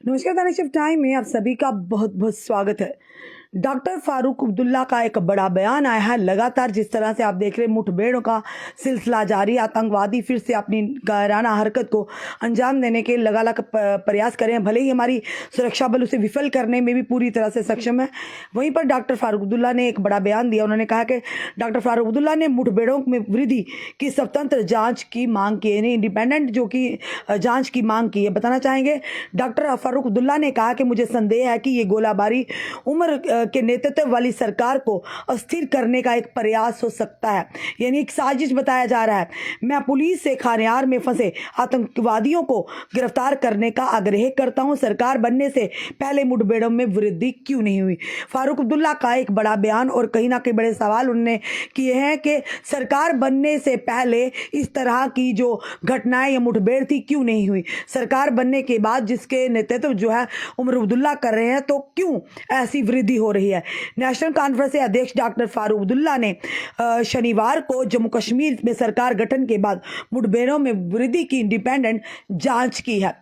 नमस्कार दानिश टाइम में आप सभी का बहुत बहुत स्वागत है। डॉक्टर फारूक अब्दुल्ला का एक बड़ा बयान आया है। लगातार जिस तरह से आप देख रहे हैं मुठभेड़ों का सिलसिला जारी, आतंकवादी फिर से अपनी कायराना हरकत को अंजाम देने के लगातार प्रयास कर रहे हैं। भले ही हमारी सुरक्षा बल उसे विफल करने में भी पूरी तरह से सक्षम है, वहीं पर डॉक्टर फारूक अब्दुल्ला ने एक बड़ा बयान दिया। उन्होंने कहा कि डॉक्टर फारूक अब्दुल्ला ने मुठभेड़ों में वृद्धि की स्वतंत्र जाँच की मांग की है, इंडिपेंडेंट जो कि जाँच की मांग की है। बताना चाहेंगे डॉक्टर फारूक अब्दुल्ला ने कहा कि मुझे संदेह है कि ये गोलाबारी उमर के नेतृत्व वाली सरकार को अस्थिर करने का एक प्रयास हो सकता है, यानी एक साजिश बताया जा रहा है। मैं पुलिस से खानियार में फंसे आतंकवादियों को गिरफ्तार करने का आग्रह करता हूं। सरकार बनने से पहले मुठभेड़ों में वृद्धि क्यों नहीं हुई? फारूक अब्दुल्ला का एक बड़ा बयान और कहीं ना कहीं बड़े सवाल उन्होंने किए हैं कि सरकार बनने से पहले इस तरह की जो घटनाएं या मुठभेड़ थी क्यों नहीं हुई। सरकार बनने के बाद जिसके नेतृत्व जो है उमर अब्दुल्ला कर रहे हैं, तो क्यों ऐसी वृद्धि हो रही है? नेशनल कॉन्फ्रेंस के अध्यक्ष डॉक्टर फारूक अब्दुल्ला ने शनिवार को जम्मू कश्मीर में सरकार गठन के बाद मुठभेड़ों में वृद्धि की इंडिपेंडेंट जांच की है।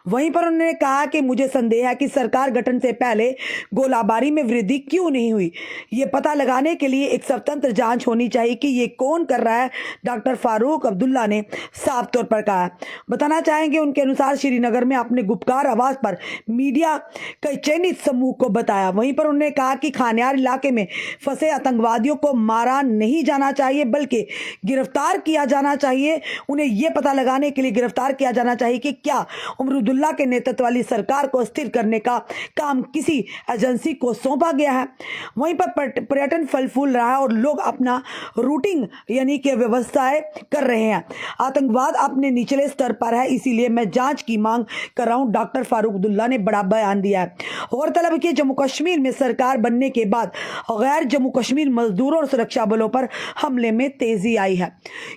वहीं पर उन्होंने कहा कि मुझे संदेह है कि सरकार गठन से पहले गोलाबारी में वृद्धि क्यों नहीं हुई। ये पता लगाने के लिए एक स्वतंत्र जांच होनी चाहिए कि ये कौन कर रहा है, डॉक्टर फारूक अब्दुल्ला ने साफ तौर पर कहा। बताना चाहेंगे उनके अनुसार श्रीनगर में अपने गुप्तकार आवास पर मीडिया के चयनित समूह को बताया। वहीं पर उन्होंने कहा कि खानियार इलाके में फंसे आतंकवादियों को मारा नहीं जाना चाहिए बल्कि गिरफ्तार किया जाना चाहिए। उन्हें यह पता लगाने के लिए गिरफ्तार किया जाना चाहिए कि क्या उमर अब्दुल्ला के नेतृत्व वाली सरकार को स्थिर करने का काम किसी एजेंसी को सौंपा गया है। वहीं पर पर्यटन फल फूल रहा है और लोग अपना रूटिंग यानी कि व्यवस्थाएं कर रहे हैं। आतंकवाद अपने निचले स्तर पर है, इसीलिए मैं जांच की मांग कर रहा हूं, डॉक्टर फारूक अब्दुल्ला ने बड़ा बयान दिया है। गौरतलब कि जम्मू कश्मीर में सरकार बनने के बाद गैर जम्मू कश्मीर मजदूरों और सुरक्षा बलों पर हमले में तेजी आई है।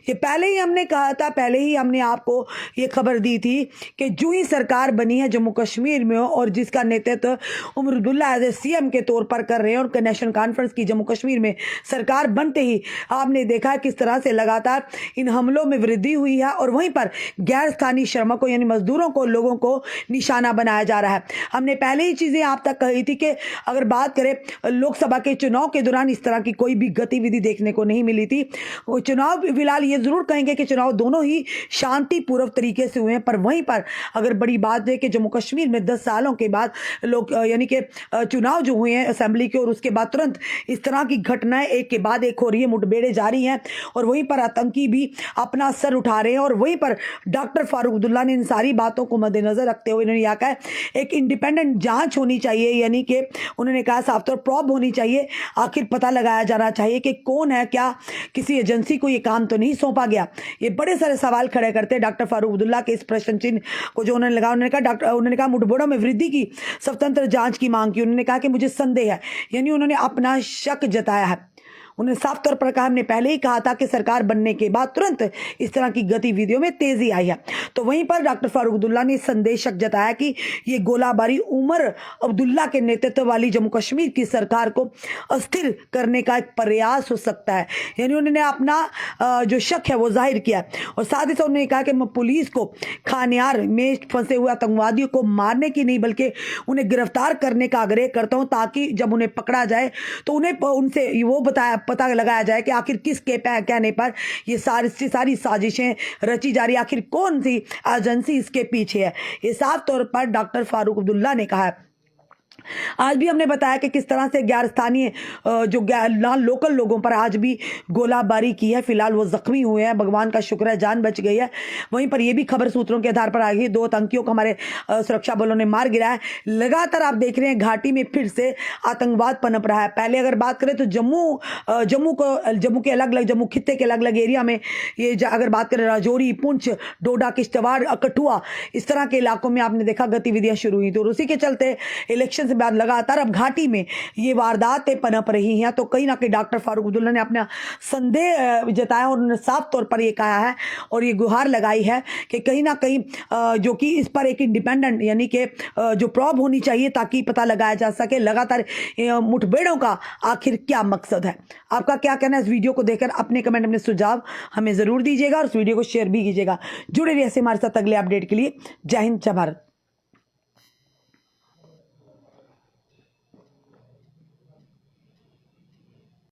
ये पहले ही हमने कहा था, पहले ही हमने आपको ये खबर दी थी कि जो ही सरकार बनी है जम्मू कश्मीर में और जिसका नेतृत्व Omar Abdullah as a CM के तौर पर कर रहे हैं, और नेशनल कॉन्फ्रेंस की जम्मू कश्मीर में सरकार बनते ही आपने देखा किस तरह से लगातार इन हमलों में वृद्धि हुई है और वहीं पर गैर स्थानीय श्रमिकों यानी मजदूरों को, लोगों को निशाना बनाया जा रहा है। हमने पहले ही चीजें आप तक कही थी कि अगर बात करें लोकसभा के चुनाव के दौरान इस तरह की कोई भी गतिविधि देखने को नहीं मिली थी। वो चुनाव फिलहाल ये जरूर कहेंगे कि चुनाव दोनों ही शांतिपूर्वक तरीके से हुए हैं, पर वहीं पर अगर बड़ी बात है कि जम्मू कश्मीर में 10 सालों के बाद लोग यानी कि चुनाव जो हुए हैं असेंबली के, और उसके बाद तुरंत इस तरह की घटनाएं एक के बाद एक हो रही है, मुठभेड़ें जारी हैं और वहीं पर आतंकी भी अपना सर उठा रहे हैं। और वहीं पर डॉक्टर फारूक अब्दुल्ला ने इन सारी बातों को मद्देनजर रखते हुए इन्होंने यह कहा एक इंडिपेंडेंट जांच होनी चाहिए, यानी कि उन्होंने कहा साफ तौर प्रॉब होनी चाहिए, आखिर पता लगाया जाना चाहिए कि कौन है, क्या किसी एजेंसी को ये काम तो नहीं सौंपा गया। ये बड़े सारे सवाल खड़े करते हैं डॉक्टर फारूक अब्दुल्ला के इस प्रश्न चिन्ह को जो उन्होंने लगा। उन्होंने कहा मुठभेड़ों में वृद्धि की स्वतंत्र जांच की मांग की। उन्होंने कहा कि मुझे संदेह है, यानी उन्होंने अपना शक जताया है। उन्होंने साफ तौर पर कहा हमने पहले ही कहा था कि सरकार बनने के बाद तुरंत इस तरह की गतिविधियों में तेजी आई है। तो वहीं पर डॉक्टर फारूक अब्दुल्ला ने संदेश जताया कि ये गोलाबारी उमर अब्दुल्ला के नेतृत्व वाली जम्मू कश्मीर की सरकार को अस्थिर करने का एक प्रयास हो सकता है, यानी उन्होंने अपना जो शक है वो जाहिर किया। और साथ ही साथ उन्होंने कहा कि मैं पुलिस को खानियार में फंसे हुए आतंकवादियों को मारने की नहीं बल्कि उन्हें गिरफ्तार करने का आग्रह करता हूं, ताकि जब उन्हें पकड़ा जाए तो उन्हें उनसे वो पता लगाया जाए कि आखिर किसके कहने पर ये सारी साजिशें रची जा रही, आखिर कौन सी एजेंसी इसके पीछे है। ये साफ तौर पर डॉक्टर फारूक अब्दुल्ला ने कहा है। आज भी हमने बताया कि किस तरह से गैर स्थानीय जो लोकल लोगों पर आज भी गोलाबारी की है। फिलहाल वो जख्मी हुए हैं, भगवान का शुक्र है जान बच गई है। वहीं पर ये भी खबर सूत्रों के आधार पर आ गई, 2 आतंकियों को हमारे सुरक्षा बलों ने मार गिराया। लगातार आप देख रहे हैं घाटी में फिर से आतंकवाद पनप रहा है। पहले अगर बात करें तो जम्मू के अलग अलग, जम्मू खित्ते के अलग अलग एरिया में ये अगर बात करें राजौरी, पुंछ, डोडा, किश्तवाड़, कठुआ, इस तरह के इलाकों में आपने देखा गतिविधियां शुरू हुई। तो उसी के चलते इलेक्शन बाद लगातार अब घाटी में ये वारदातें पनप रही हैं। तो कहीं ना कहीं डॉक्टर फारूक अब्दुल्ला ने अपना संदेह जताया और उन्होंने साफ तौर पर ये कहा है और ये गुहार लगाई है कि कहीं ना कहीं जो कि इस पर एक इंडिपेंडेंट यानी कि जो प्रॉब होनी चाहिए, ताकि पता लगाया जा सके लगातार मुठभेड़ों का आखिर क्या मकसद है। आपका क्या कहना है इस वीडियो को देखकर? अपने कमेंट, अपने सुझाव हमें जरूर दीजिएगा और इस वीडियो को शेयर भी कीजिएगा। जुड़े रहिए हमारे साथ अगले अपडेट के लिए। जय हिंद, जय भारत।